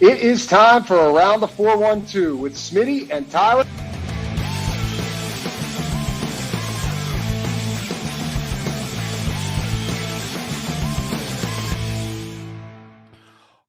It is time for Around the 412 with Smitty and Tyler.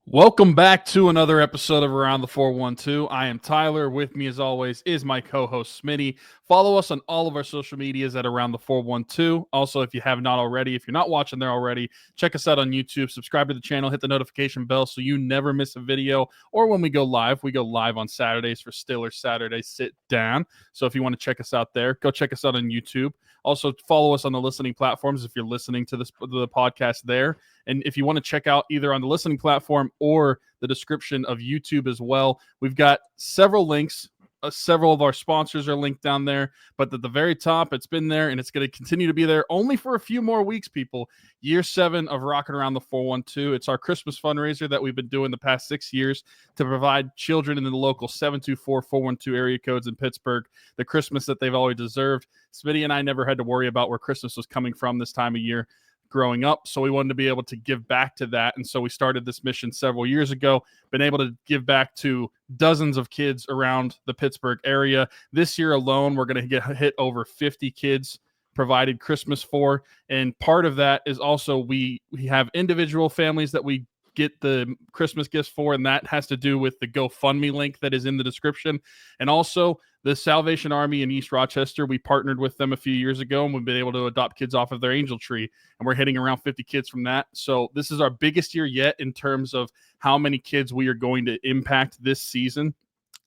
Welcome back to another episode of Around the 412. I am Tyler. With me, as always, is my co-host Smitty. Follow us on all of our social medias at Around the 412. Also, if you have not already, if you're not watching there already, check us out on YouTube. Subscribe to the channel. Hit the notification bell so you never miss a video. Or when we go live on Saturdays for Steelers Saturday Sit Down. So if you want to check us out there, go check us out on YouTube. Also, follow us on the listening platforms if you're listening to the podcast there. And if you want to check out either on the listening platform or the description of YouTube as well, we've got several links. Several of our sponsors are linked down there, but at the very top, it's been there and it's going to continue to be there only for a few more weeks, people. Year 7 of Rocking Around the 412. It's our Christmas fundraiser that we've been doing the past 6 years to provide children in the local 724-412 area codes in Pittsburgh the Christmas that they've always deserved. Smitty and I never had to worry about where Christmas was coming from this time of year growing up, so we wanted to be able to give back to that, and so we started this mission several years ago, been able to give back to dozens of kids around the Pittsburgh area. This year alone, we're going to hit over 50 kids provided Christmas for, and part of that is also we have individual families that we get the Christmas gifts for, and that has to do with the GoFundMe link that is in the description. And also the Salvation Army in East Rochester, we partnered with them a few years ago, and we've been able to adopt kids off of their angel tree, and we're hitting around 50 kids from that. So this is our biggest year yet in terms of how many kids we are going to impact this season,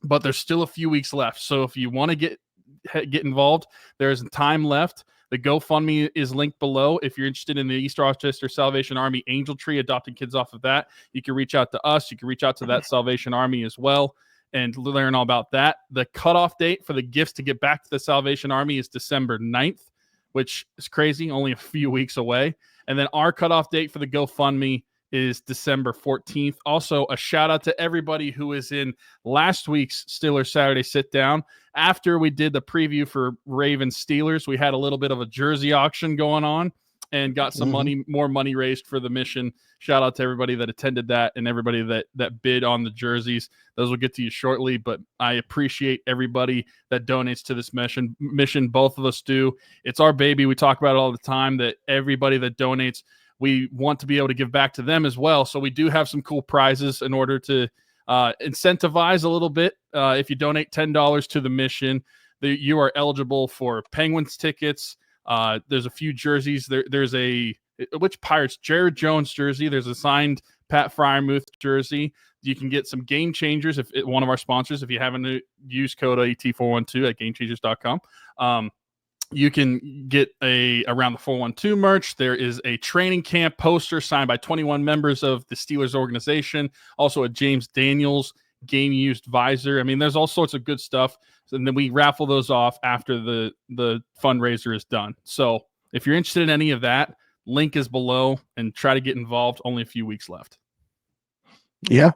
but there's still a few weeks left. So if you want to get involved, there's time left. The GoFundMe is linked below. If you're interested in the East Rochester Salvation Army Angel Tree, adopting kids off of that, you can reach out to us. You can reach out to that Salvation Army as well and learn all about that. The cutoff date for the gifts to get back to the Salvation Army is December 9th, which is crazy, only a few weeks away. And then our cutoff date for the GoFundMe is December 14th. Also, a shout out to everybody who is in last week's Steelers Saturday Sit Down. After we did the preview for Ravens Steelers, we had a little bit of a jersey auction going on and got some more money raised for the mission. Shout out to everybody that attended that and everybody that bid on the jerseys. Those will get to you shortly, but I appreciate everybody that donates to this mission. Both of us do. It's our baby. We talk about it all the time, that everybody that donates, we want to be able to give back to them as well. So we do have some cool prizes in order to incentivize a little bit. If you donate $10 to the mission, you are eligible for Penguins tickets. There's a few jerseys. There's which Pirates? Jared Jones jersey. There's a signed Pat Fryermuth jersey. You can get some Game Changers if one of our sponsors. If you haven't used code AT412 at GameChangers.com. You can get a Around the 412 merch. There is a training camp poster signed by 21 members of the Steelers organization. Also a James Daniels game used visor. I mean, there's all sorts of good stuff. And then we raffle those off after the fundraiser is done. So if you're interested in any of that, link is below and try to get involved. Only a few weeks left. Yeah,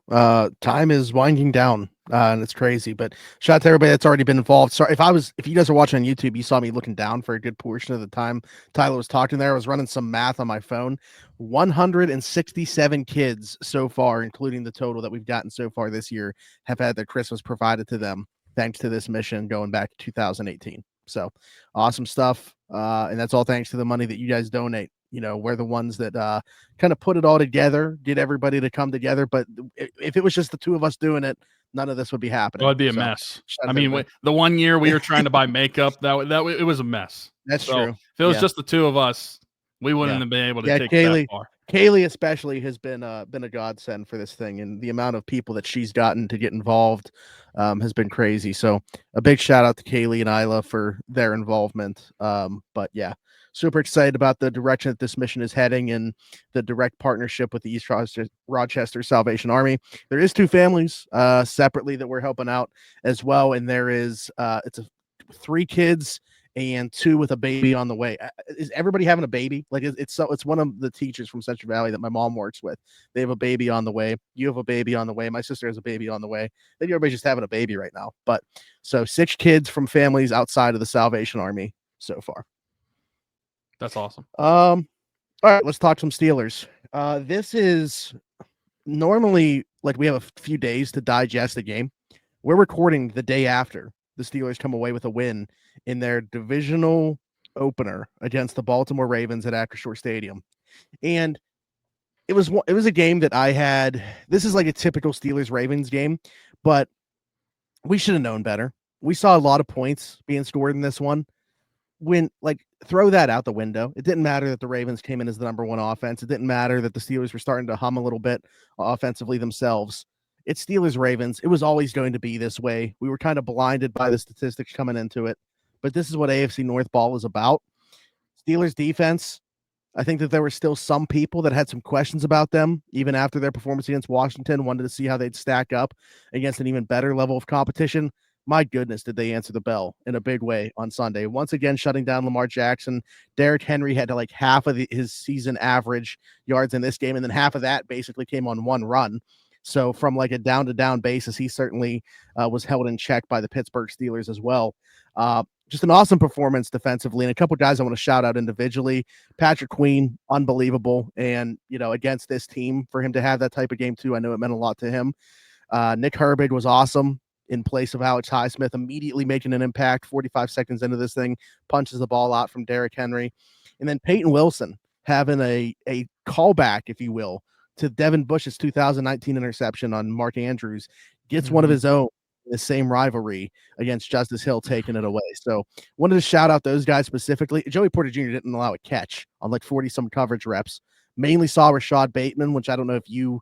time is winding down, and it's crazy. But shout out to everybody that's already been involved. Sorry, if you guys are watching on YouTube, you saw me looking down for a good portion of the time Tyler was talking there. I was running some math on my phone. 167 kids so far, including the total that we've gotten so far this year, have had their Christmas provided to them thanks to this mission going back to 2018. So awesome stuff, and that's all thanks to the money that you guys donate. You know, we're the ones that kind of put it all together, get everybody to come together. But if it was just the two of us doing it, none of this would be happening. Well, it'd be a mess. I mean, the one year we were trying to buy makeup, that it was a mess. That's true. If it was just the two of us, we wouldn't have been able to take that far. Kaylee especially has been a godsend for this thing, and the amount of people that she's gotten to get involved has been crazy. So a big shout out to Kaylee and Isla for their involvement. But yeah, super excited about the direction that this mission is heading and the direct partnership with the East Rochester Salvation Army. There is 2 families separately that we're helping out as well, and there is 3 kids and 2 with a baby on the way. Is everybody having a baby? Like it's one of the teachers from Central Valley that my mom works with. They have a baby on the way. You have a baby on the way. My sister has a baby on the way. I think everybody's just having a baby right now. But so 6 kids from families outside of the Salvation Army so far. That's awesome. All right, let's talk some Steelers. This is normally like we have a few days to digest the game. We're recording the day after the Steelers come away with a win in their divisional opener against the Baltimore Ravens at Acrisure Stadium. And it was a game that I had. This is like a typical Steelers Ravens game, but we should have known better. We saw a lot of points being scored in this one. Throw that out the window. It didn't matter that the Ravens came in as the number one offense. It didn't matter that the Steelers were starting to hum a little bit offensively themselves. It's Steelers Ravens. It was always going to be this way. We were kind of blinded by the statistics coming into it, but this is what AFC North ball is about. Steelers defense. I think that there were still some people that had some questions about them, even after their performance against Washington, wanted to see how they'd stack up against an even better level of competition. My goodness, did they answer the bell in a big way on Sunday. Once again, shutting down Lamar Jackson. Derrick Henry had to like half of his season average yards in this game, and then half of that basically came on one run. So from like a down-to-down basis, he certainly was held in check by the Pittsburgh Steelers as well. Just an awesome performance defensively, and a couple guys I want to shout out individually. Patrick Queen, unbelievable, and against this team, for him to have that type of game too, I know it meant a lot to him. Nick Herbig was awesome in place of Alex Highsmith, immediately making an impact. 45 seconds into this thing, punches the ball out from Derrick Henry, and then Payton Wilson having a callback, if you will, to Devin Bush's 2019 interception on Mark Andrews, gets one of his own. The same rivalry against Justice Hill, taking it away. So wanted to shout out those guys specifically. Joey Porter Jr. didn't allow a catch on like 40 some coverage reps. Mainly saw Rashad Bateman, which I don't know if you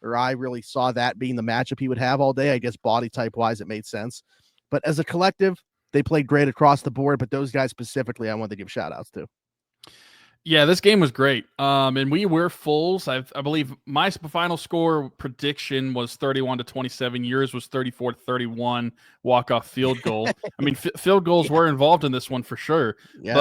or I really saw that being the matchup he would have all day. I guess body type wise, it made sense. But as a collective, they played great across the board. But those guys specifically, I wanted to give shout outs to. Yeah, this game was great. And we were fulls. I believe my final score prediction was 31-27. Yours was 34-31 walk-off field goal. I mean, field goals were involved in this one for sure. Yeah.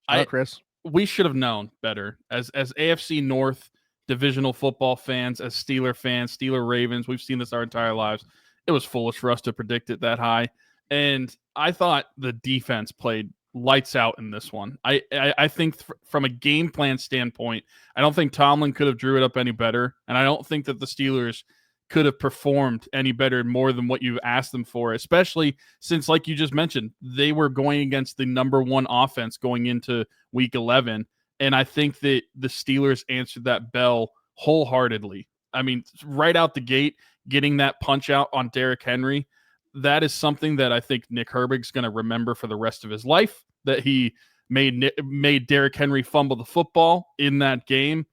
But Chris, we should have known better as AFC North divisional football fans, as Steeler fans, Steeler Ravens. We've seen this our entire lives. It was foolish for us to predict it that high. And I thought the defense played lights out in this one. I think from a game plan standpoint, I don't think Tomlin could have drew it up any better, and I don't think that the Steelers could have performed any better more than what you asked them for, especially since, like you just mentioned, they were going against the number one offense going into Week 11, and I think that the Steelers answered that bell wholeheartedly. I mean, right out the gate, getting that punch out on Derrick Henry, that is something that I think Nick Herbig's going to remember for the rest of his life, that he made Derrick Henry fumble the football in that game.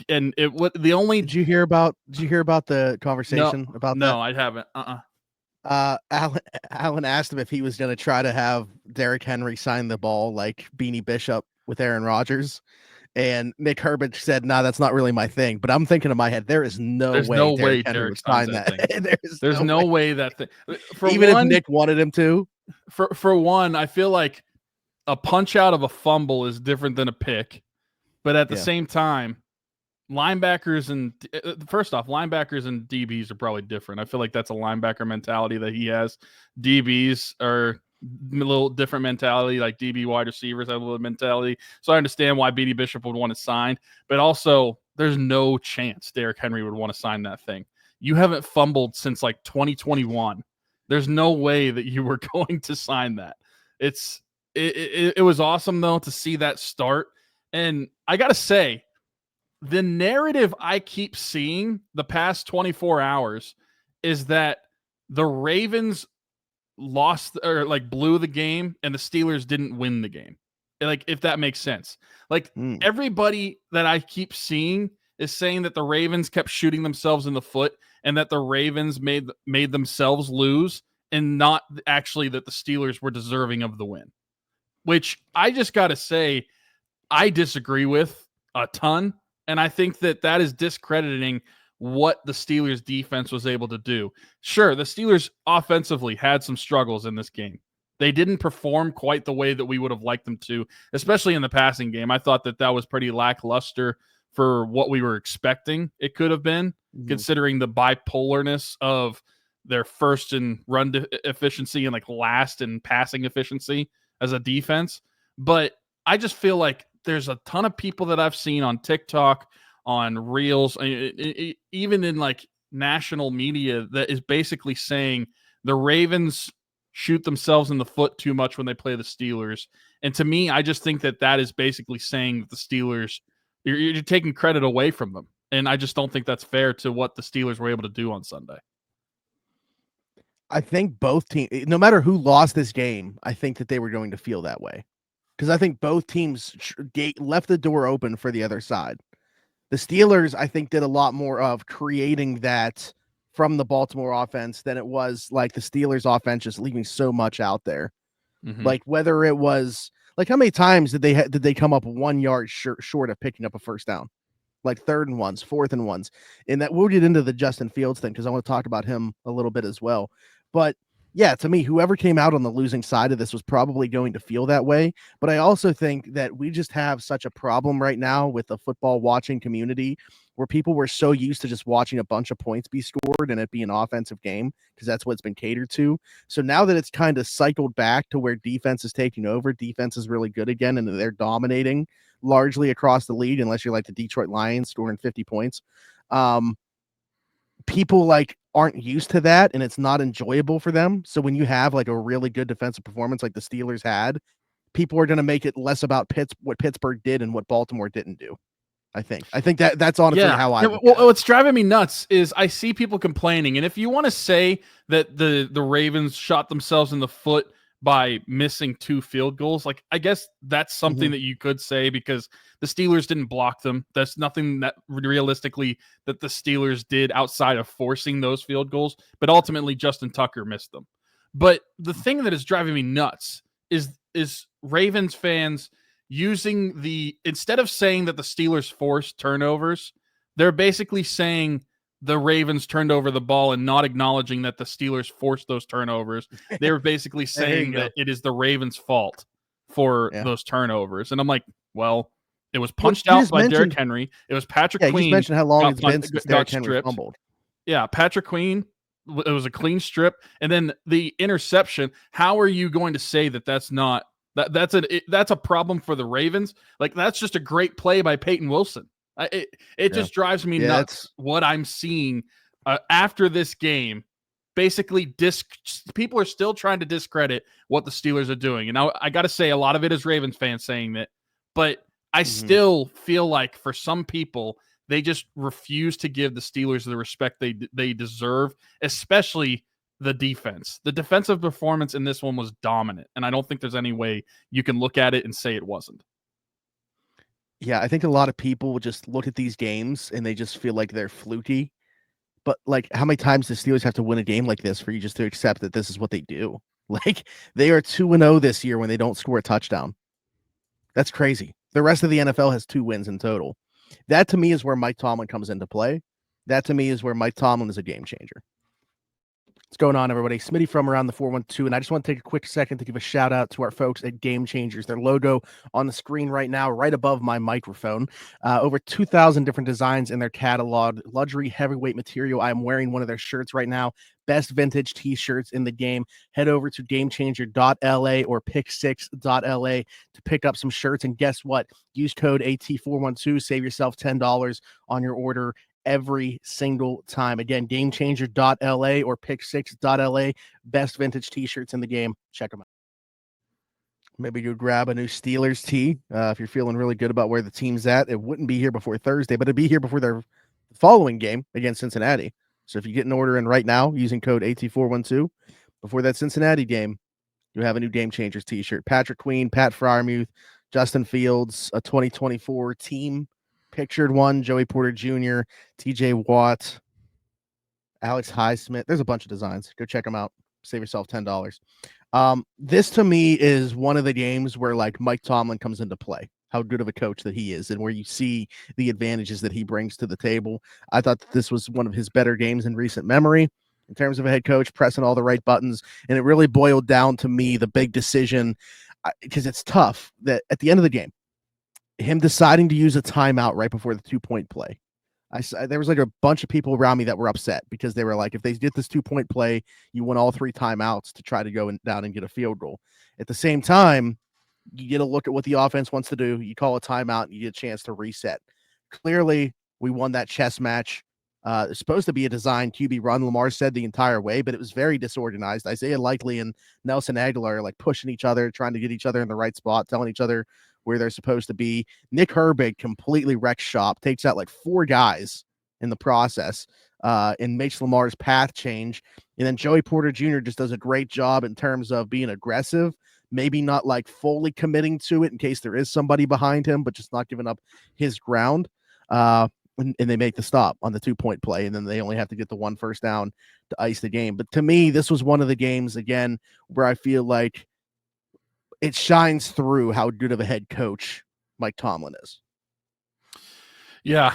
And did you hear about the conversation about that? No, I haven't. Alan asked him if he was going to try to have Derrick Henry sign the ball like Beanie Bishop with Aaron Rodgers. And Nick Herbig said, "No, that's not really my thing." But I'm thinking in my head, there's no way Derrick would sign that. There's no way that thing. If Nick wanted him to. For one, I feel like a punch out of a fumble is different than a pick. But at the same time, linebackers and DBs are probably different. I feel like that's a linebacker mentality that he has. DBs are a little different mentality, like DB wide receivers have a little mentality. So I understand why Beanie Bishop would want to sign, but also there's no chance Derrick Henry would want to sign that thing. You haven't fumbled since like 2021. There's no way that you were going to sign that. It was awesome though to see that start. And I got to say, the narrative I keep seeing the past 24 hours is that the Ravens lost or like blew the game and the Steelers didn't win the game. Like, if that makes sense. Like everybody that I keep seeing is saying that the Ravens kept shooting themselves in the foot and that the Ravens made themselves lose, and not actually that the Steelers were deserving of the win, which I just got to say I disagree with a ton. And I think that is discrediting what the Steelers defense was able to do. Sure, the Steelers offensively had some struggles in this game. They didn't perform quite the way that we would have liked them to, especially in the passing game. I thought that was pretty lackluster for what we were expecting it could have been, considering the bipolarness of their first in run efficiency and like last in passing efficiency as a defense. But I just feel like there's a ton of people that I've seen on TikTok, on Reels, even in like national media that is basically saying the Ravens shoot themselves in the foot too much when they play the Steelers. And to me, I just think that is basically saying that the Steelers, you're taking credit away from them. And I just don't think that's fair to what the Steelers were able to do on Sunday. I think both teams, no matter who lost this game, I think that they were going to feel that way. Because I think both teams left the door open for the other side. The Steelers, I think, did a lot more of creating that from the Baltimore offense than it was like the Steelers offense just leaving so much out there. Mm-hmm. Like whether it was like how many times did they come up 1 yard short of picking up a first down? Like 3rd and 1s, 4th and 1s. And that we'll get into the Justin Fields thing because I want to talk about him a little bit as well. But yeah, to me, whoever came out on the losing side of this was probably going to feel that way. But I also think that we just have such a problem right now with the football watching community where people were so used to just watching a bunch of points be scored and it be an offensive game because that's what's been catered to. So now that it's kind of cycled back to where defense is taking over, defense is really good again and they're dominating largely across the league, unless you're like the Detroit Lions scoring 50 points. People like aren't used to that and it's not enjoyable for them. So when you have like a really good defensive performance like the Steelers had, people are going to make it less about what Pittsburgh did and what Baltimore didn't do. I think that's honestly how I what's driving me nuts is I see people complaining. And if you want to say that the Ravens shot themselves in the foot by missing 2 field goals, like I guess that's something that you could say because the Steelers didn't block them. There's nothing that realistically that the Steelers did outside of forcing those field goals, but ultimately Justin Tucker missed them. But the thing that is driving me nuts is Ravens fans using instead of saying that the Steelers forced turnovers, they're basically saying the Ravens turned over the ball and not acknowledging that the Steelers forced those turnovers. They were basically saying that it is the Ravens' fault for those turnovers. And I'm like, well, it was punched out by Derrick Henry. It was Patrick Queen. You just mentioned how long it's been since Derrick Henry fumbled. Yeah, Patrick Queen, it was a clean strip. And then the interception, how are you going to say that that's not that's a problem for the Ravens? Like, that's just a great play by Payton Wilson. It just drives me nuts what I'm seeing after this game. Basically, people are still trying to discredit what the Steelers are doing. And I got to say, a lot of it is Ravens fans saying that. But I still feel like for some people, they just refuse to give the Steelers the respect they deserve, especially the defense. The defensive performance in this one was dominant. And I don't think there's any way you can look at it and say it wasn't. Yeah, I think a lot of people will just look at these games and they just feel like they're fluky. But like, how many times do Steelers have to win a game like this for you just to accept that this is what they do? Like, they are 2-0 this year when they don't score a touchdown. That's crazy. The rest of the NFL has 2 wins in total. That to me is where Mike Tomlin comes into play. That to me is where Mike Tomlin is a game changer. What's going on, everybody? Smitty from Around the 412, and I just want to take a quick second to give a shout out to our folks at Game Changers. Their logo on the screen right now, right above my microphone. Over 2,000 different designs in their catalog. Luxury heavyweight material. I am wearing one of their shirts right now. Best vintage t-shirts in the game. Head over to gamechanger.la or pick6.la to pick up some shirts. And guess what? Use code AT412. Save yourself $10 on your order every single time. Again, gamechanger.la or pick6.la. Best vintage t-shirts in the game. Check them out. Maybe you grab a new Steelers tee if you're feeling really good about where the team's at. It wouldn't be here before Thursday, but it'd be here before their following game against Cincinnati. So if you get an order in right now using code AT412 before that Cincinnati game, you have a new Game Changers t-shirt. Patrick Queen, Pat Freiermuth, Justin Fields, a 2024 team pictured one, Joey Porter Jr., TJ Watt, Alex Highsmith. There's a bunch of designs. Go check them out. Save yourself $10. This to me is one of the games where like Mike Tomlin comes into play, how good of a coach that he is and where you see the advantages that he brings to the table. I thought that this was one of his better games in recent memory in terms of a head coach pressing all the right buttons. And it really boiled down to me the big decision, because it's tough that at the end of the game, him deciding to use a timeout right before the 2-point play. There was like a bunch of people around me that were upset because they were like, if they get this 2-point play, you want all 3 timeouts to try to go down and get a field goal. At the same time, you get a look at what the offense wants to do. You call a timeout and you get a chance to reset. Clearly, we won that chess match It's supposed to be a designed QB run, Lamar said, the entire way, but it was very disorganized. Isaiah Likely and Nelson Aguilar are like pushing each other, trying to get each other in the right spot, telling each other where they're supposed to be. Nick Herbig completely wrecks shop, takes out like 4 guys in the process, and makes Lamar's path change. And then Joey Porter Jr. just does a great job in terms of being aggressive, maybe not like fully committing to it in case there is somebody behind him, but just not giving up his ground. And they make the stop on the 2-point play, and then they only have to get the 1 first down to ice the game. But to me, this was one of the games, again, where I feel like it shines through how good of a head coach Mike Tomlin is. Yeah,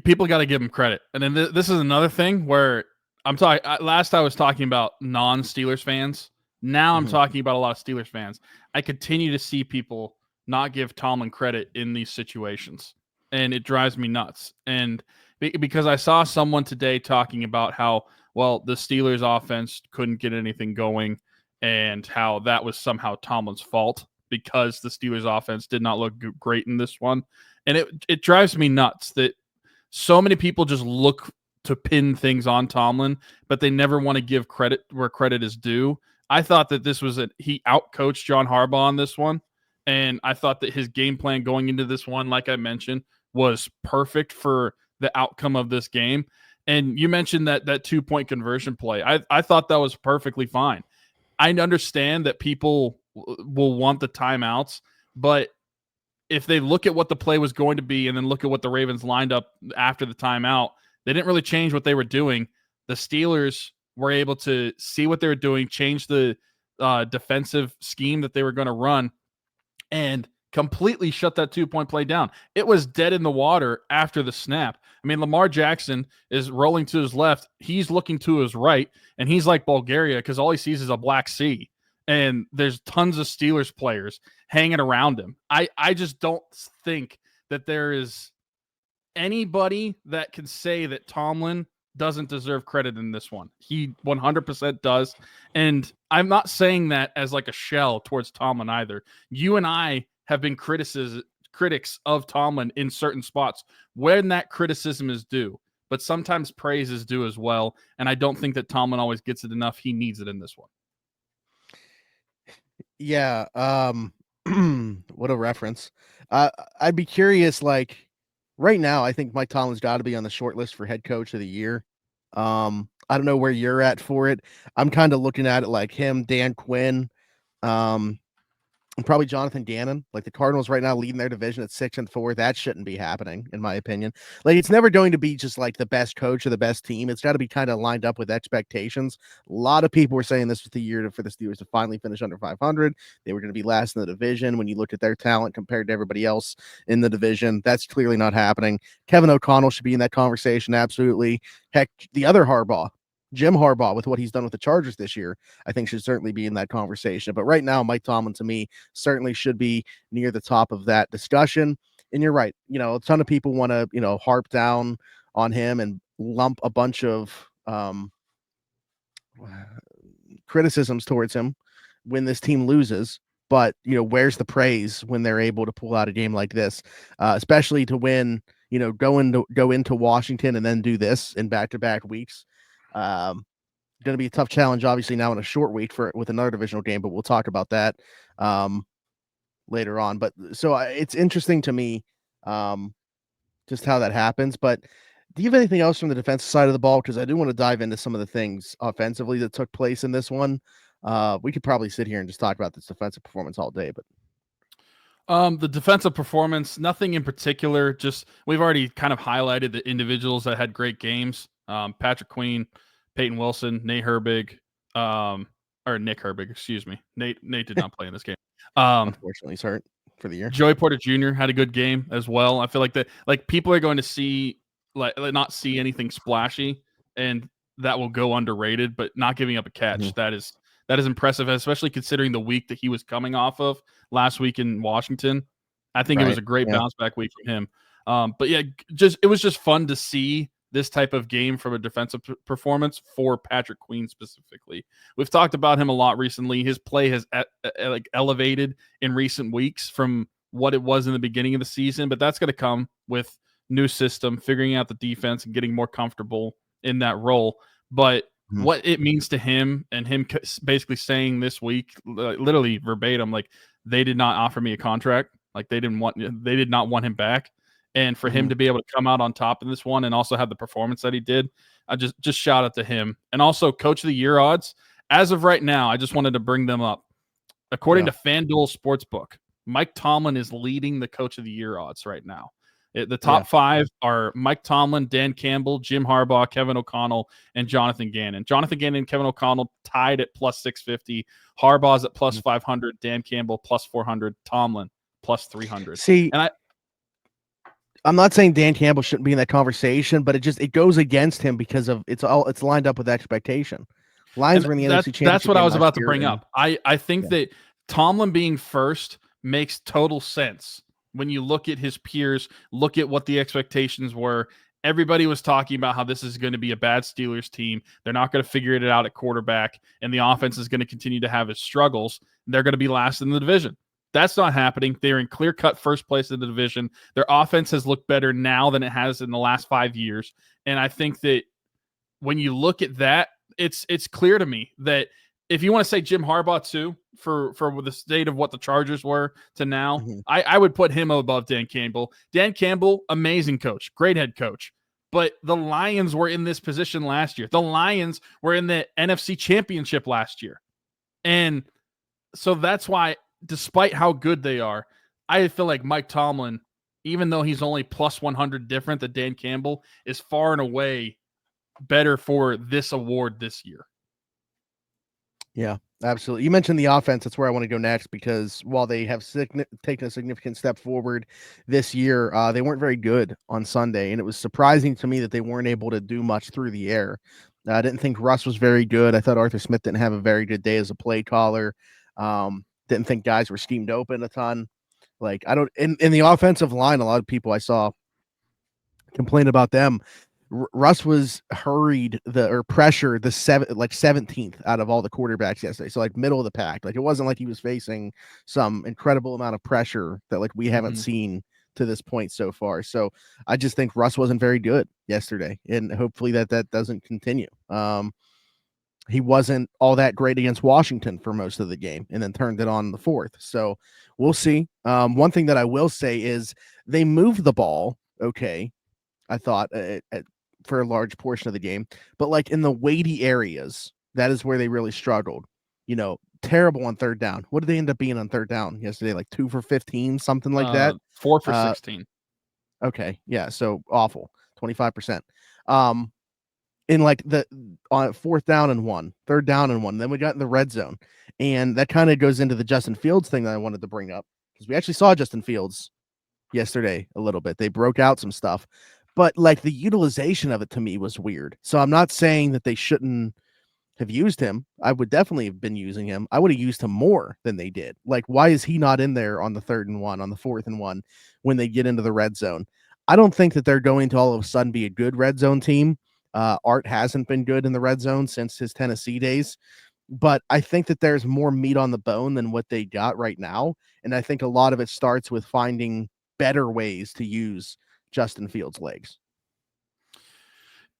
people got to give him credit. And then this is another thing where I'm talking. Last I was talking about non-Steelers fans. Now I'm talking about a lot of Steelers fans. I continue to see people not give Tomlin credit in these situations, and it drives me nuts. And because I saw someone today talking about how, well, the Steelers offense couldn't get anything going and how that was somehow Tomlin's fault because the Steelers offense did not look great in this one. And it drives me nuts that so many people just look to pin things on Tomlin, but they never want to give credit where credit is due. I thought that this was he outcoached John Harbaugh on this one. And I thought that his game plan going into this one, like I mentioned, was perfect for the outcome of this game. And you mentioned that 2-point conversion play. I thought that was perfectly fine. I understand that people will want the timeouts, but if they look at what the play was going to be and then look at what the Ravens lined up after the timeout, they didn't really change what they were doing. The Steelers were able to see what they were doing, change the defensive scheme that they were going to run, and completely shut that 2-point play down. It was dead in the water after the snap. I mean, Lamar Jackson is rolling to his left. He's looking to his right, and he's like Bulgaria because all he sees is a black sea. And there's tons of Steelers players hanging around him. I just don't think that there is anybody that can say that Tomlin doesn't deserve credit in this one. He 100% does. And I'm not saying that as like a shell towards Tomlin either. You and I have been critics of Tomlin in certain spots when that criticism is due. But sometimes praise is due as well. And I don't think that Tomlin always gets it enough. He needs it in this one. Yeah. What a reference. I'd be curious, like right now, I think Mike Tomlin's got to be on the short list for head coach of the year. I don't know where you're at for it. I'm kind of looking at it like him, Dan Quinn, and probably Jonathan Gannon. Like the Cardinals right now leading their division at 6-4. That shouldn't be happening, in my opinion. Like it's never going to be just like the best coach or the best team. It's got to be kind of lined up with expectations. A lot of people were saying this was the year for the Steelers to finally finish under 500. They were going to be last in the division. When you look at their talent compared to everybody else in the division, that's clearly not happening. Kevin O'Connell should be in that conversation. Absolutely. Heck, the other Harbaugh, Jim Harbaugh, with what he's done with the Chargers this year, I think should certainly be in that conversation. But right now, Mike Tomlin, to me, certainly should be near the top of that discussion. And you're right. You know, a ton of people want to, harp down on him and lump a bunch of criticisms towards him when this team loses. But, where's the praise when they're able to pull out a game like this, especially to win, go into Washington and then do this in back-to-back weeks. Going to be a tough challenge, obviously, now in a short week with another divisional game, but we'll talk about that later on. But so it's interesting to me just how that happens. But do you have anything else from the defensive side of the ball? Because I do want to dive into some of the things offensively that took place in this one. We could probably sit here and just talk about this defensive performance all day, but the defensive performance, nothing in particular. Just we've already kind of highlighted the individuals that had great games. Patrick Queen, Payton Wilson, Nick Herbig, excuse me. Nate did not play in this game. Unfortunately, he's hurt for the year. Joey Porter Jr. had a good game as well. I feel like people are going to see not see anything splashy, and that will go underrated. But not giving up a catch, that is impressive, especially considering the week that he was coming off of last week in Washington. I think it was a great bounce back week from him. But yeah, it was just fun to see this type of game from a defensive performance for Patrick Queen specifically. We've talked about him a lot recently. His play has elevated in recent weeks from what it was in the beginning of the season, but that's going to come with new system, figuring out the defense and getting more comfortable in that role. But what it means to him and him basically saying this week, literally verbatim, like they did not offer me a contract. Like they did not want him back. And for him to be able to come out on top in this one and also have the performance that he did, I just shout out to him. And also Coach of the Year odds. As of right now, I just wanted to bring them up. According to FanDuel Sportsbook, Mike Tomlin is leading the Coach of the Year odds right now. The top 5 are Mike Tomlin, Dan Campbell, Jim Harbaugh, Kevin O'Connell, and Jonathan Gannon. Jonathan Gannon and Kevin O'Connell tied at plus 650. Harbaugh's at plus 500. Dan Campbell plus 400. Tomlin plus 300. See, and I'm not saying Dan Campbell shouldn't be in that conversation, but it goes against him because of it's lined up with expectation. Lions were in the NFC Championship. That's what I was about to bring up. I think that Tomlin being first makes total sense. When you look at his peers, look at what the expectations were. Everybody was talking about how this is going to be a bad Steelers team. They're not going to figure it out at quarterback, and the offense is going to continue to have its struggles. They're going to be last in the division. That's not happening. They're in clear-cut first place in the division. Their offense has looked better now than it has in the last 5 years. And I think that when you look at that, it's clear to me that if you want to say Jim Harbaugh too, for the state of what the Chargers were to now, I would put him above Dan Campbell. Dan Campbell, amazing coach, great head coach. But the Lions were in this position last year. The Lions were in the NFC Championship last year. And so that's why, despite how good they are, I feel like Mike Tomlin, even though he's only plus 100 different than Dan Campbell, is far and away better for this award this year. Yeah, absolutely. You mentioned the offense. That's where I want to go next, because while they have taken a significant step forward this year, they weren't very good on Sunday. And it was surprising to me that they weren't able to do much through the air. I didn't think Russ was very good. I thought Arthur Smith didn't have a very good day as a play caller. Didn't think guys were schemed open a ton. Like, I don't, in the offensive line, a lot of people I saw complain about them. Russ was pressured the 17th out of all the quarterbacks yesterday. So like middle of the pack. Like it wasn't like he was facing some incredible amount of pressure that like we haven't seen to this point so far. So I just think Russ wasn't very good yesterday, and hopefully that doesn't continue. He wasn't all that great against Washington for most of the game and then turned it on in the fourth. So we'll see. One thing that I will say is they moved the ball. Okay. I thought for a large portion of the game, but like in the weighty areas, that is where they really struggled. Terrible on third down. What did they end up being on third down yesterday? Like 2 for 15, something like that. 4 for 16. Okay. Yeah. So awful. 25%. In like on fourth down and 1, third down and 1, then we got in the red zone. And that kind of goes into the Justin Fields thing that I wanted to bring up, because we actually saw Justin Fields yesterday a little bit. They broke out some stuff. But like the utilization of it to me was weird. So I'm not saying that they shouldn't have used him. I would definitely have been using him. I would have used him more than they did. Like, why is he not in there on the 3rd and 1, on the 4th and 1 when they get into the red zone? I don't think that they're going to all of a sudden be a good red zone team. Art hasn't been good in the red zone since his Tennessee days. But I think that there's more meat on the bone than what they got right now. And I think a lot of it starts with finding better ways to use Justin Fields' legs.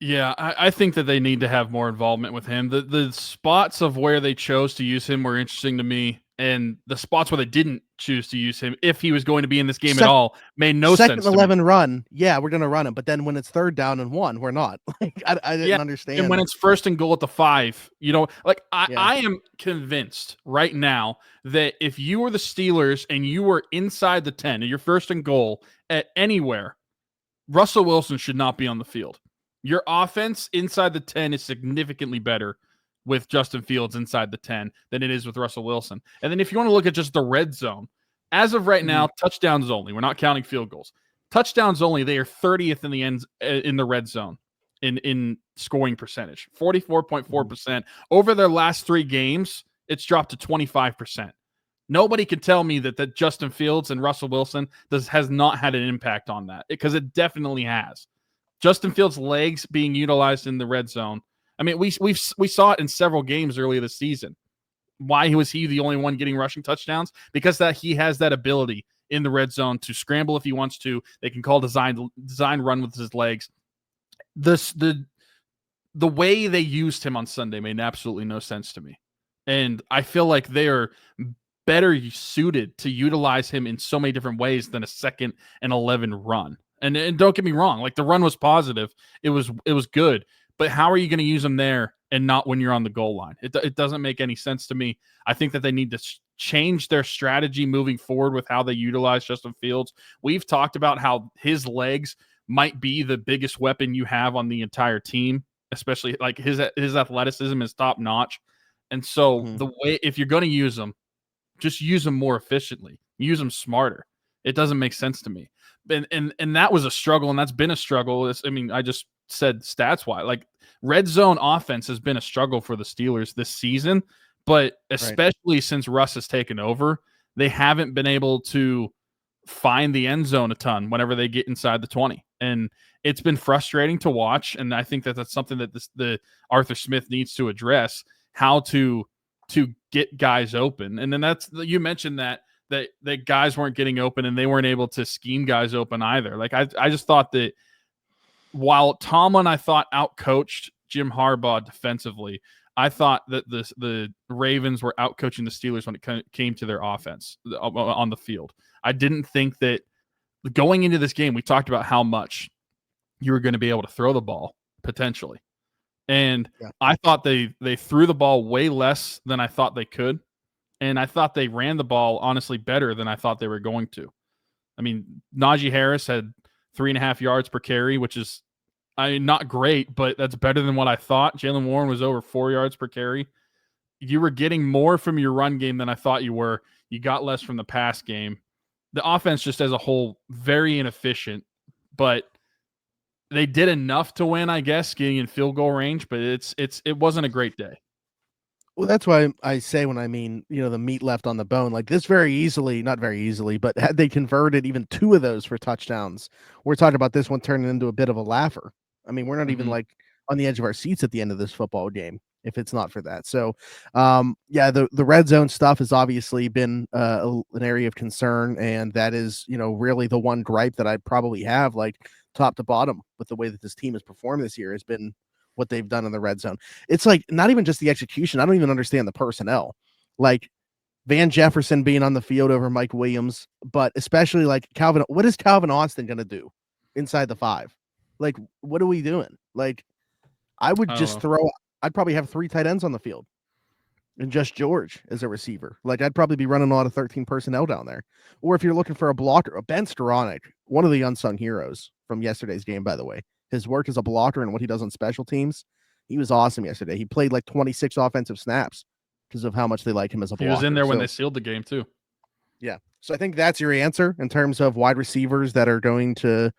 Yeah, I think that they need to have more involvement with him. The spots of where they chose to use him were interesting to me, and the spots where they didn't choose to use him, if he was going to be in this game at all, made no sense. Second 11 run, yeah, we're going to run him, but then when it's 3rd down and 1, we're not. Like, I didn't understand. And when it's 1st and goal at the 5, I am convinced right now that if you were the Steelers and you were inside the 10 and you're 1st and goal at anywhere, Russell Wilson should not be on the field. Your offense inside the 10 is significantly better with Justin Fields inside the 10 than it is with Russell Wilson. And then if you want to look at just the red zone, as of right now, touchdowns only. We're not counting field goals. Touchdowns only. They are 30th in the red zone in scoring percentage, 44.4%. Over their last 3 games, it's dropped to 25%. Nobody can tell me that Justin Fields and Russell Wilson has not had an impact on that, because it definitely has. Justin Fields' legs being utilized in the red zone. I mean, we saw it in several games earlier this season. Why was he the only one getting rushing touchdowns? Because that he has that ability in the red zone to scramble if he wants to. They can call design run with his legs. The way they used him on Sunday made absolutely no sense to me. And I feel like they are better suited to utilize him in so many different ways than a 2nd and 11 run. And don't get me wrong, like the run was positive. It was good. But how are you going to use him there and not when you're on the goal line? It doesn't make any sense to me. I think that they need to change their strategy moving forward with how they utilize Justin Fields. We've talked about how his legs might be the biggest weapon you have on the entire team, especially like his athleticism is top notch. And so the way, if you're going to use them, just use them more efficiently, use them smarter. It doesn't make sense to me. And that was a struggle, and that's been a struggle. I just said stats wise, like red zone offense has been a struggle for the Steelers this season, but especially since Russ has taken over, they haven't been able to find the end zone a ton whenever they get inside the 20. And it's been frustrating to watch. And I think that that's something that the Arthur Smith needs to address, how to get guys open. And then you mentioned that guys weren't getting open and they weren't able to scheme guys open either. Like I just thought that while Tomlin, I thought outcoached Jim Harbaugh defensively, I thought that the Ravens were outcoaching the Steelers when it came to their offense on the field. I didn't think that going into this game, we talked about how much you were going to be able to throw the ball potentially. And I thought they threw the ball way less than I thought they could. And I thought they ran the ball, honestly, better than I thought they were going to. I mean, Najee Harris had 3.5 yards per carry, which is not great, but that's better than what I thought. Jaylen Warren was over 4 yards per carry. You were getting more from your run game than I thought you were. You got less from the pass game. The offense just as a whole, very inefficient, but they did enough to win, I guess, getting in field goal range, but it wasn't a great day. Well, that's why I say when I mean, the meat left on the bone, like this not very easily, but had they converted even 2 of those for touchdowns, we're talking about this one turning into a bit of a laugher. I mean, we're not even like on the edge of our seats at the end of this football game if it's not for that. So, the red zone stuff has obviously been an area of concern, and that is, really the one gripe that I probably have, like top to bottom, with the way that this team has performed this year has been what they've done in the red zone. It's like not even just the execution. I don't even understand the personnel. Like Van Jefferson being on the field over Mike Williams, but especially like Calvin. What is Calvin Austin going to do inside the 5? Like, what are we doing? Like, I would just I'd probably have 3 tight ends on the field and just George as a receiver. Like, I'd probably be running a lot of 13 personnel down there. Or if you're looking for a blocker, Ben Skoranek, one of the unsung heroes from yesterday's game, by the way. His work as a blocker and what he does on special teams, he was awesome yesterday. He played like 26 offensive snaps because of how much they like him as a blocker. He was in there when they sealed the game too. Yeah. So I think that's your answer in terms of wide receivers that are going to,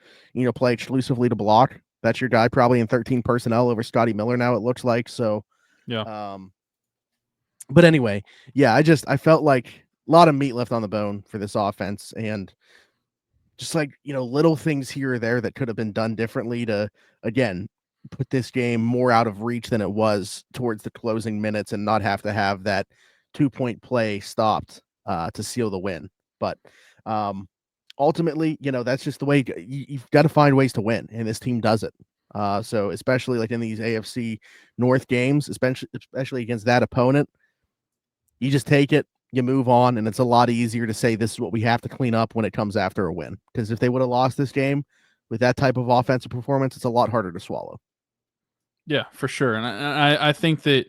play exclusively to block. That's your guy probably in 13 personnel over Scotty Miller now, it looks like. So, but anyway, I felt like a lot of meat left on the bone for this offense, and just like, little things here or there that could have been done differently to, again, put this game more out of reach than it was towards the closing minutes and not have to have that 2-point play stopped to seal the win. But ultimately, that's just the way you've got to find ways to win, and this team does it. So especially like in these AFC North games, especially against that opponent, you just take it. You move on, and it's a lot easier to say this is what we have to clean up when it comes after a win. Because if they would have lost this game with that type of offensive performance, it's a lot harder to swallow. Yeah, for sure. And I think that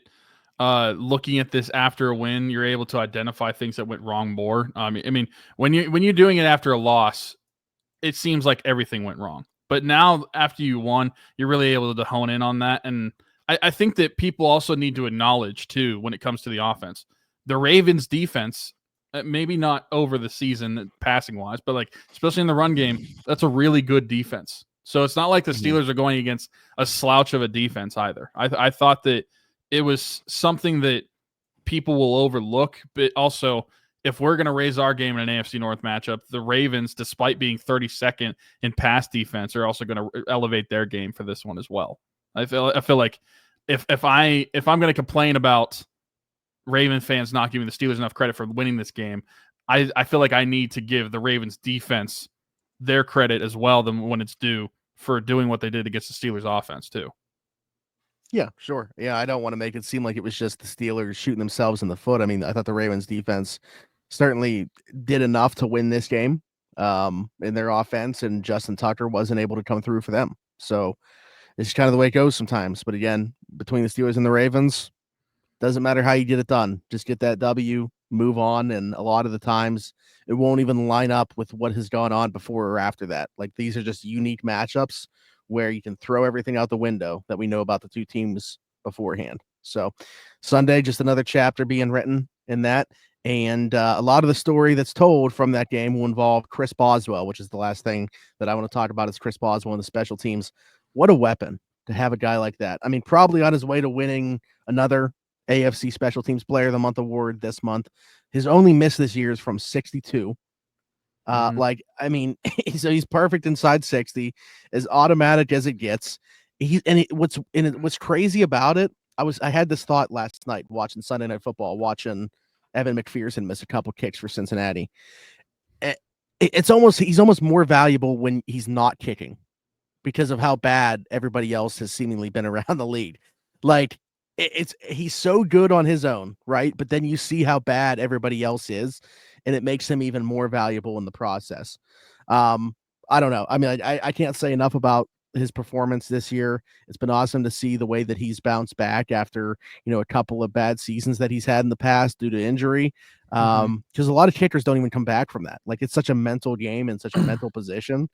looking at this after a win, you're able to identify things that went wrong more. I mean, when you're doing it after a loss, it seems like everything went wrong. But now after you won, you're really able to hone in on that. And I think that people also need to acknowledge too, when it comes to the offense, the Ravens defense, maybe not over the season passing wise, but like especially in the run game, that's a really good defense. So it's not like the Steelers are going against a slouch of a defense either. I thought that it was something that people will overlook, but also if we're going to raise our game in an AFC North matchup, the Ravens, despite being 32nd in pass defense, are also going to elevate their game for this one as well. I feel like if I'm going to complain about Raven fans not giving the Steelers enough credit for winning this game, I feel like I need to give the Ravens defense their credit as well than when it's due for doing what they did against the Steelers offense too. Yeah, sure. Yeah, I don't want to make it seem like it was just the Steelers shooting themselves in the foot. I mean, I thought the Ravens defense certainly did enough to win this game in their offense, and Justin Tucker wasn't able to come through for them. So it's kind of the way it goes sometimes. But again, between the Steelers and the Ravens, doesn't matter how you get it done. Just get that W, move on. And a lot of the times it won't even line up with what has gone on before or after that. Like, these are just unique matchups where you can throw everything out the window that we know about the two teams beforehand. So Sunday, just another chapter being written in that. And a lot of the story that's told from that game will involve Chris Boswell, which is the last thing that I want to talk about is Chris Boswell and the special teams. What a weapon to have a guy like that. I mean, probably on his way to winning another AFC Special Teams Player of the Month award this month. His only miss this year is from 62. Like, I mean, so he's perfect inside 60, as automatic as it gets. What's crazy about it, I had this thought last night watching Sunday Night Football, watching Evan McPherson miss a couple kicks for Cincinnati. He's almost more valuable when he's not kicking because of how bad everybody else has seemingly been around the league. Like, he's so good on his own, right? But then you see how bad everybody else is, and it makes him even more valuable in the process. I don't know. I mean, I can't say enough about his performance this year. It's been awesome to see the way that he's bounced back after, a couple of bad seasons that he's had in the past due to injury. Because a lot of kickers don't even come back from that. Like, it's such a mental game and such a mental position.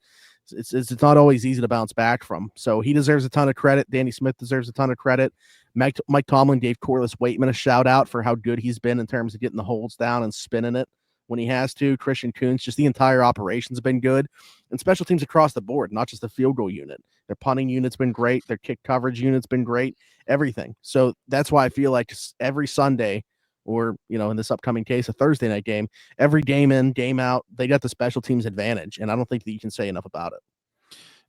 It's not always easy to bounce back from. So he deserves a ton of credit. Danny Smith deserves a ton of credit. Mike Tomlin gave Corliss Waitman a shout out for how good he's been in terms of getting the holds down and spinning it when he has to. Christian Kuntz, just the entire operation's been good. And special teams across the board, not just the field goal unit. Their punting unit's been great. Their kick coverage unit's been great. Everything. So that's why I feel like every Sunday, or, in this upcoming case, a Thursday night game, every game in, game out, they got the special teams advantage. And I don't think that you can say enough about it.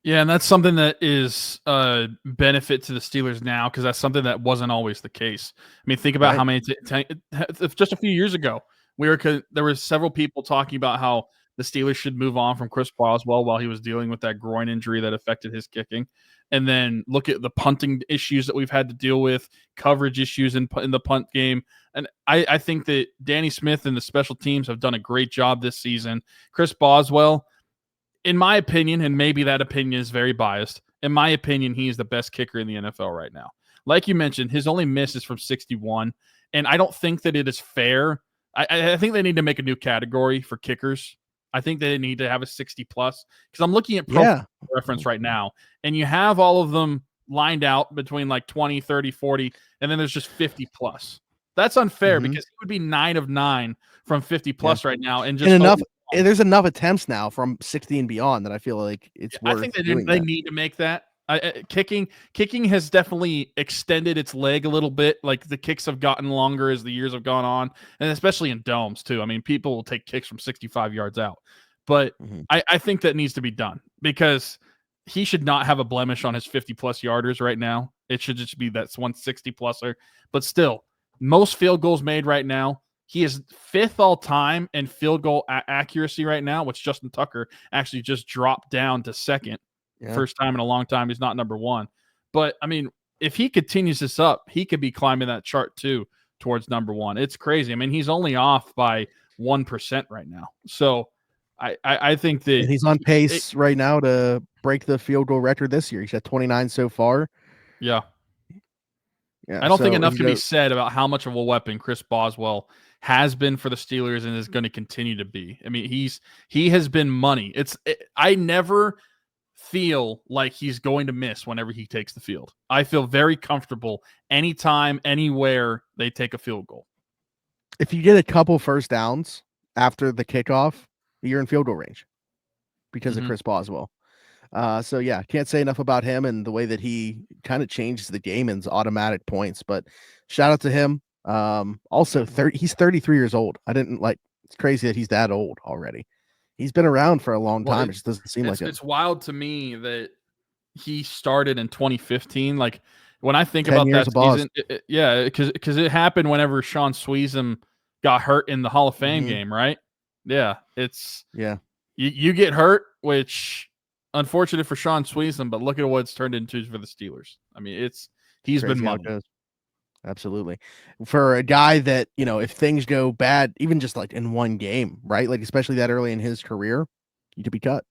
Yeah, and that's something that is a benefit to the Steelers now, because that's something that wasn't always the case. I mean, think about how many just a few years ago, there were several people talking about how the Steelers should move on from Chris Boswell while he was dealing with that groin injury that affected his kicking. And then look at the punting issues that we've had to deal with, coverage issues in the punt game. And I think that Danny Smith and the special teams have done a great job this season. Chris Boswell, in my opinion, and maybe that opinion is very biased, in my opinion, he is the best kicker in the NFL right now. Like you mentioned, his only miss is from 61. And I don't think that it is fair. I think they need to make a new category for kickers. I think they need to have a 60 plus, because I'm looking at Pro Reference right now, and you have all of them lined out between like 20, 30, 40, and then there's just 50 plus. That's unfair because he would be 9 of 9 from 50 plus right now. And there's enough attempts now from 60 and beyond that I feel like it's worth. I think they need to make that. Kicking has definitely extended its leg a little bit. Like, the kicks have gotten longer as the years have gone on, and especially in domes too. I mean, people will take kicks from 65 yards out, but I think that needs to be done, because he should not have a blemish on his 50 plus yarders right now. It should just be that's 160 pluser. But still, most field goals made right now. He is 5th all time in field goal accuracy right now, which Justin Tucker actually just dropped down to 2nd. Yeah. First time in a long time. He's not number 1. But, I mean, if he continues this up, he could be climbing that chart too towards number 1. It's crazy. I mean, he's only off by 1% right now. So I think that he's on pace right now to break the field goal record this year. He's at 29 so far. Yeah. I don't think enough can be said about how much of a weapon Chris Boswell has been for the Steelers and is going to continue to be. I mean, he has been money. I never feel like he's going to miss whenever he takes the field. I feel very comfortable anytime, anywhere they take a field goal. If you get a couple first downs after the kickoff, you're in field goal range because of Chris Boswell. So yeah, can't say enough about him and the way that he kind of changes the game and automatic points, but shout out to him. Also he's 33 years old. It's crazy that he's that old already. He's been around for a long time. It just doesn't seem like it. It's wild to me that he started in 2015. Like, when I think about that season, because it happened whenever Sean Sweezum got hurt in the Hall of Fame game, right? Yeah, it's Yeah. you get hurt, which unfortunate for Sean Sweeson, but look at what it's turned into for the Steelers. I mean, he's been Crazy how it money. goes. Absolutely. For a guy that, if things go bad, even just like in one game, right? Like, especially that early in his career, you could be cut.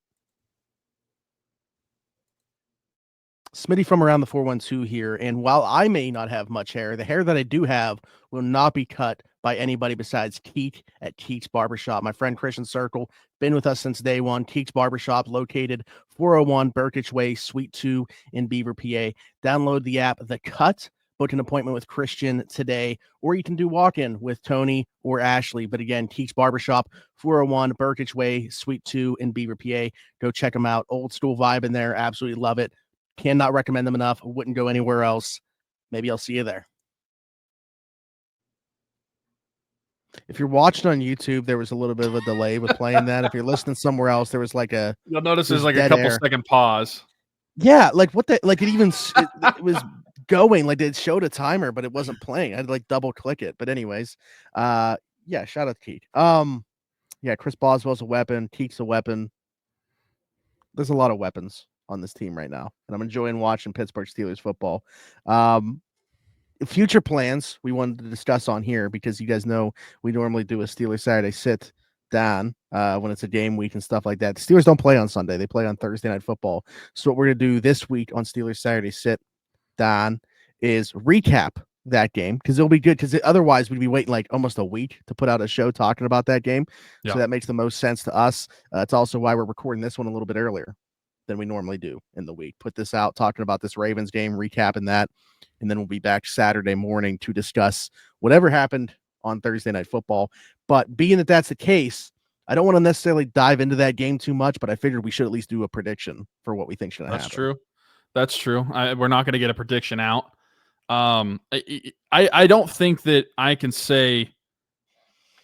Smitty from around the 412 here. And while I may not have much hair, the hair that I do have will not be cut by anybody besides Keek at Keek's Barbershop. My friend Christian Circle, been with us since day one. Keek's Barbershop, located 401 Burkitch Way, Suite 2 in Beaver, PA. Download the app, The Cut. Book an appointment with Christian today, or you can do walk-in with Tony or Ashley. But again, Keek's Barbershop, 401 Burkitch Way, Suite 2 in Beaver, PA. Go check them out. Old school vibe in there. Absolutely love it. Cannot recommend them enough. Wouldn't go anywhere else. Maybe I'll see you there. If you're watching on YouTube, there was a little bit of a delay with playing that. If you're listening somewhere else, there was like You'll notice there's like a couple second pause. Yeah, like what the like it was going, like it showed a timer, but it wasn't playing. I had to like double click it. But anyways, yeah, shout out to Keek. Yeah, Chris Boswell's a weapon, Keek's a weapon. There's a lot of weapons on this team right now, and I'm enjoying watching Pittsburgh Steelers football. Future plans we wanted to discuss on here, because you guys know we normally do a Steelers Saturday sit down when it's a game week and stuff like that. The Steelers don't play on Sunday. They play on Thursday Night Football. So what we're going to do this week on Steelers Saturday sit down is recap that game, because it'll be good, because otherwise we'd be waiting like almost a week to put out a show talking about that game. Yeah. So that makes the most sense to us. It's also why we're recording this one a little bit earlier than we normally do in the week. Put this out talking about this Ravens game, recapping that, and then we'll be back Saturday morning to discuss whatever happened on Thursday Night Football. But being that that's the case, I don't want to necessarily dive into that game too much, but I figured we should at least do a prediction for what we think is going to happen. That's true. We're not going to get a prediction out. I don't think that I can say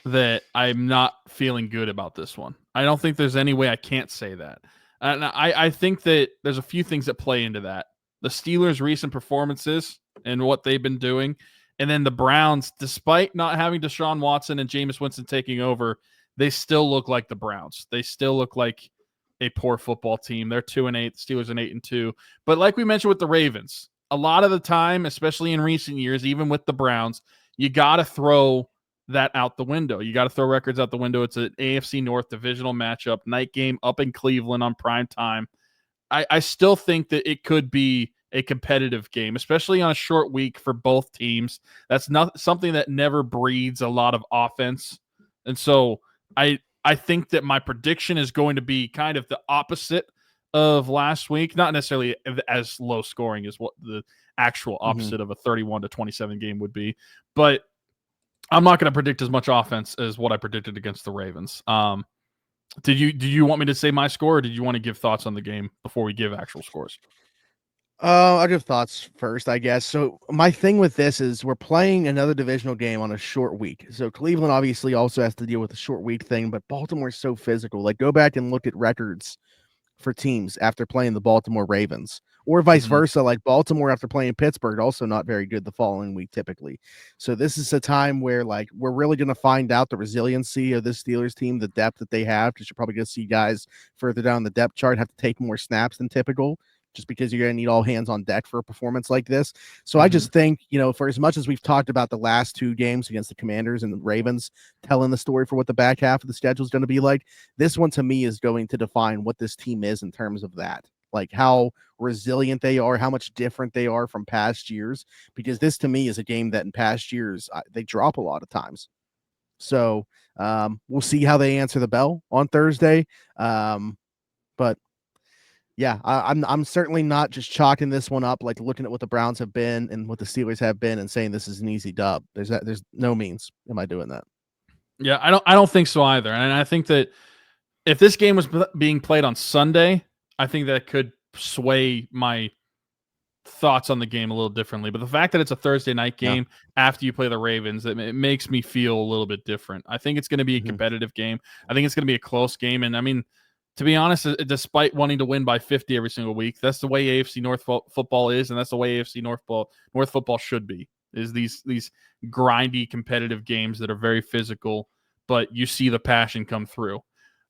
that I'm not feeling good about this one. I don't think there's any way I can't say that. And I think that there's a few things that play into that. The Steelers' recent performances and what they've been doing. And then the Browns, despite not having Deshaun Watson and Jameis Winston taking over, they still look like the Browns. They still look like a poor football team. They're 2-8. The Steelers are 8-2. But like we mentioned with the Ravens, a lot of the time, especially in recent years, even with the Browns, you got to throw that out the window. You got to throw records out the window. It's an AFC North divisional matchup, night game up in Cleveland on prime time. I still think that it could be a competitive game, especially on a short week for both teams. That's not something that never breeds a lot of offense. And so I think that my prediction is going to be kind of the opposite of last week, not necessarily as low scoring as what the actual opposite of a 31-27 game would be, but I'm not going to predict as much offense as what I predicted against the Ravens. Did you want me to say my score, or did you want to give thoughts on the game before we give actual scores? I'll give thoughts first, I guess. So my thing with this is we're playing another divisional game on a short week. So Cleveland obviously also has to deal with the short week thing, but Baltimore's so physical. Like, go back and look at records for teams after playing the Baltimore Ravens, or vice versa. Like Baltimore after playing Pittsburgh, also not very good the following week typically. So this is a time where like we're really going to find out the resiliency of this Steelers team, the depth that they have, because you're probably going to see guys further down the depth chart have to take more snaps than typical, just because you're going to need all hands on deck for a performance like this. So I just think, for as much as we've talked about the last two games against the Commanders and the Ravens, telling the story for what the back half of the schedule is going to be like, this one to me is going to define what this team is in terms of that, like how resilient they are, how much different they are from past years, because this to me is a game that in past years they drop a lot of times. So we'll see how they answer the bell on Thursday. But yeah, I'm certainly not just chalking this one up, like looking at what the Browns have been and what the Steelers have been and saying this is an easy dub. There's no means am I doing that. Yeah, I don't think so either. And I think that if this game was being played on Sunday, I think that could sway my thoughts on the game a little differently. But the fact that it's a Thursday night game after you play the Ravens, it makes me feel a little bit different. I think it's going to be a competitive game. I think it's going to be a close game. And I mean, to be honest, despite wanting to win by 50 every single week, that's the way AFC North football is, and that's the way AFC North football should be, is these grindy competitive games that are very physical, but you see the passion come through.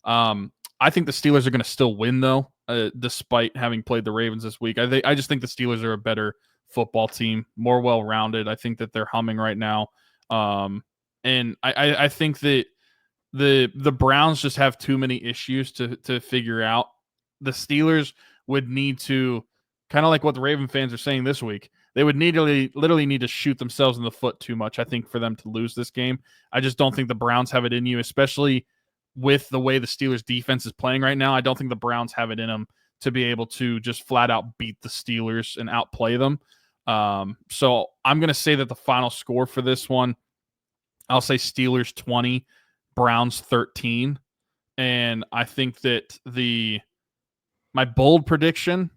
I think the Steelers are going to still win, though, despite having played the Ravens this week. I just think the Steelers are a better football team, more well-rounded. I think that they're humming right now. And I think that the Browns just have too many issues to figure out. The Steelers would need to, kind of like what the Raven fans are saying this week, they would literally need to shoot themselves in the foot too much, I think, for them to lose this game. I just don't think the Browns have it in you, especially with the way the Steelers defense is playing right now. I don't think the Browns have it in them to be able to just flat out beat the Steelers and outplay them. So I'm going to say that the final score for this one, I'll say Steelers 20, Browns 13. And I think that my bold prediction,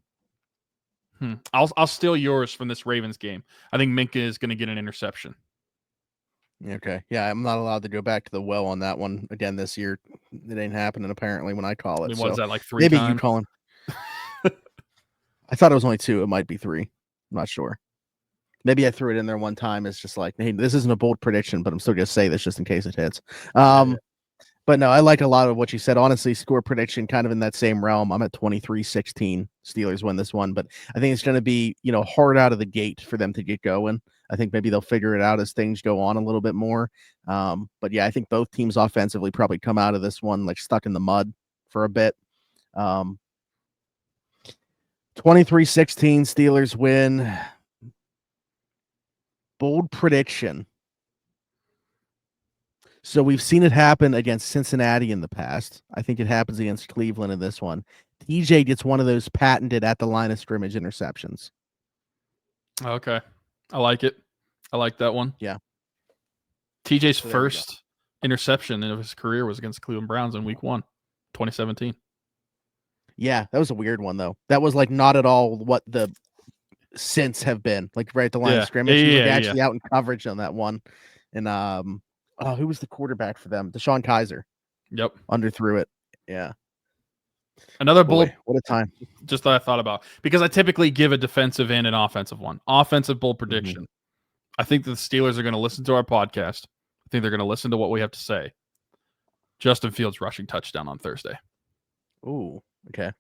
I'll steal yours from this Ravens game. I think Minka is going to get an interception. Okay. Yeah, I'm not allowed to go back to the well on that one again this year. It ain't happening apparently when I call it. I mean, what is that, like 3 maybe times? You call him. I thought it was only 2. It might be 3. I'm not sure. Maybe I threw it in there one time. It's just like, hey, this isn't a bold prediction, but I'm still going to say this just in case it hits. But no, I like a lot of what you said. Honestly, score prediction kind of in that same realm. I'm at 23-16. Steelers win this one, but I think it's going to be, hard out of the gate for them to get going. I think maybe they'll figure it out as things go on a little bit more. But yeah, I think both teams offensively probably come out of this one like stuck in the mud for a bit. 23-16 Steelers win. Bold prediction. So we've seen it happen against Cincinnati in the past. I think it happens against Cleveland in this one. TJ gets one of those patented at the line of scrimmage interceptions. Okay. I like it. I like that one. Yeah. TJ's first interception of his career was against Cleveland Browns in week 1, 2017. Yeah, that was a weird one, though. That was like not at all what the Cints have been. Like right at the line of scrimmage. He was actually out in coverage on that one. And who was the quarterback for them? Deshaun Kaiser. Yep. Underthrew it. Yeah. Another bold. What a time. Just that I thought about. Because I typically give a defensive and an offensive one. Offensive bold prediction. Mm-hmm. I think the Steelers are going to listen to our podcast. I think they're going to listen to what we have to say. Justin Fields rushing touchdown on Thursday. Ooh, okay.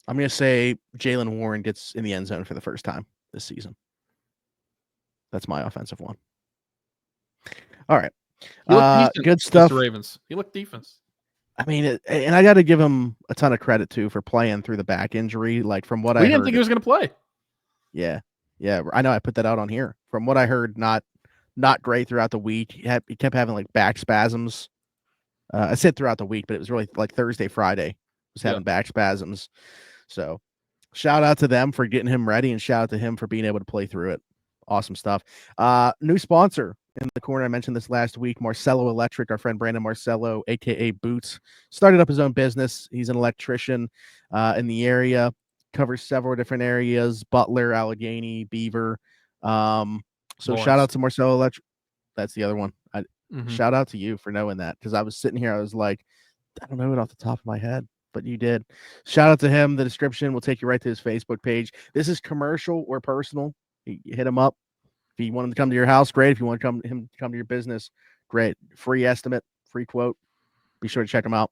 I'm going to say Jaylen Warren gets in the end zone for the first time this season. That's my offensive one. All right. Good stuff. Ravens. He looked defense. I mean, and I got to give him a ton of credit too for playing through the back injury. Like from what I didn't think he was going to play. Yeah, I know. I put that out on here. From what I heard, not great throughout the week. He kept having like back spasms. I said throughout the week, but it was really like Thursday, Friday. Was having back spasms. So, shout out to them for getting him ready, and shout out to him for being able to play through it. Awesome stuff. New sponsor in the corner. I mentioned this last week. Marcello Electric, our friend Brandon Marcello, aka Boots, started up his own business. He's an electrician in the area, covers several different areas: Butler, Allegheny, Beaver. So shout out to Marcello Electric. That's the other one. Shout out to you for knowing that, because I was sitting here, I was like, I don't know it off the top of my head, but you did. Shout out to him. The description will take you right to his Facebook page. This is commercial or personal. You hit him up. If you want him to come to your house, great. If you want him to come to your business, great. Free estimate, free quote. Be sure to check him out.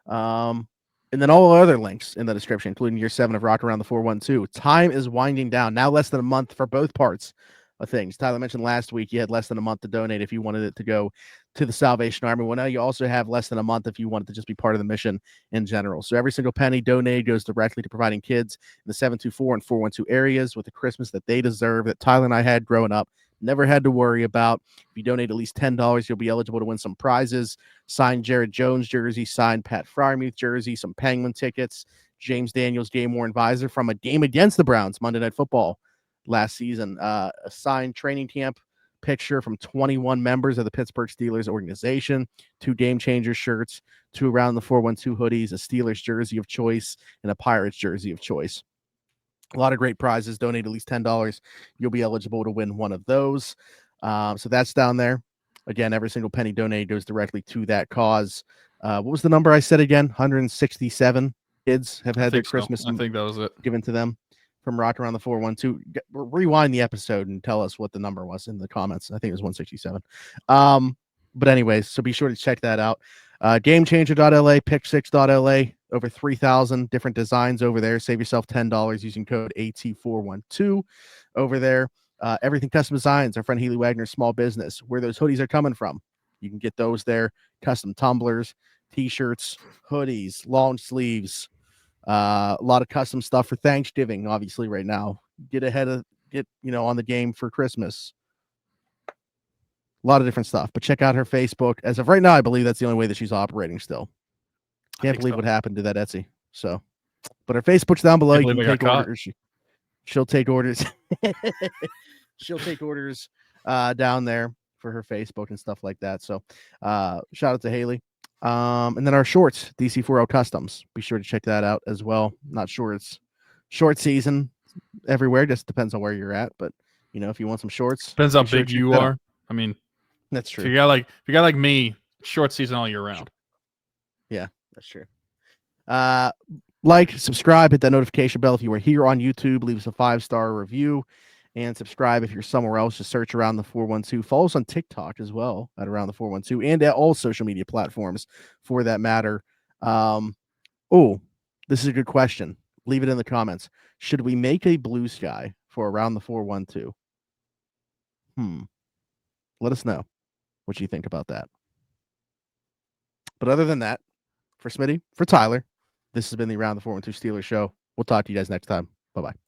And then all other links in the description, including year 7 of Rock Around the 412. Time is winding down. Now less than a month for both parts of things. Tyler mentioned last week you had less than a month to donate if you wanted it to go to the Salvation Army. Well, now you also have less than a month if you wanted to just be part of the mission in general. So every single penny donated goes directly to providing kids in the 724 and 412 areas with the Christmas that they deserve, that Tyler and I had growing up. Never had to worry about. If you donate at least $10, you'll be eligible to win some prizes: signed Jared Jones jersey, signed Pat Fryermuth jersey, some Penguin tickets, James Daniels game-worn visor from a game against the Browns, Monday Night Football last season, a signed training camp picture from 21 members of the Pittsburgh Steelers organization, 2 Game Changer shirts, 2 Around the 412 hoodies, a Steelers jersey of choice, and a Pirates jersey of choice. A lot of great prizes. Donate at least $10. You'll be eligible to win one of those. So that's down there. Again, every single penny donated goes directly to that cause. What was the number I said again? 167 kids have had their Christmas. I think that was it. Given to them from Rock Around the 412. Rewind the episode and tell us what the number was in the comments. I think it was 167. But anyways, so be sure to check that out. Gamechanger.la, pick6.la, over 3,000 different designs over there. Save yourself $10 using code AT412 over there. Everything Custom Designs, our friend Healy Wagner's small business, where those hoodies are coming from. You can get those there. Custom tumblers, t-shirts, hoodies, long sleeves, a lot of custom stuff for Thanksgiving, obviously, right now. Get on the game for Christmas. A lot of different stuff, but check out her Facebook. As of right now, I believe that's the only way that she's operating still. Can't believe what happened to that Etsy. So, but her Facebook's down below. You can take orders. She'll take orders. She'll take orders down there for her Facebook and stuff like that. So, shout out to Haley. And then our shorts, DC4L Customs. Be sure to check that out as well. Not sure it's short season everywhere. Just depends on where you're at. But if you want some shorts, depends how big you are. I mean, that's true. If you got like me, short season all year round. Yeah, that's true. Like, subscribe, hit that notification bell if you are here on YouTube. Leave us a 5-star review, and subscribe if you're somewhere else. Just search Around the 412. Follow us on TikTok as well at Around the 412, and at all social media platforms for that matter. This is a good question. Leave it in the comments. Should we make a blue sky for Around the 412? Let us know what you think about that. But other than that, for Smitty, for Tyler, this has been the Around the 412 Steelers show. We'll talk to you guys next time. Bye-bye.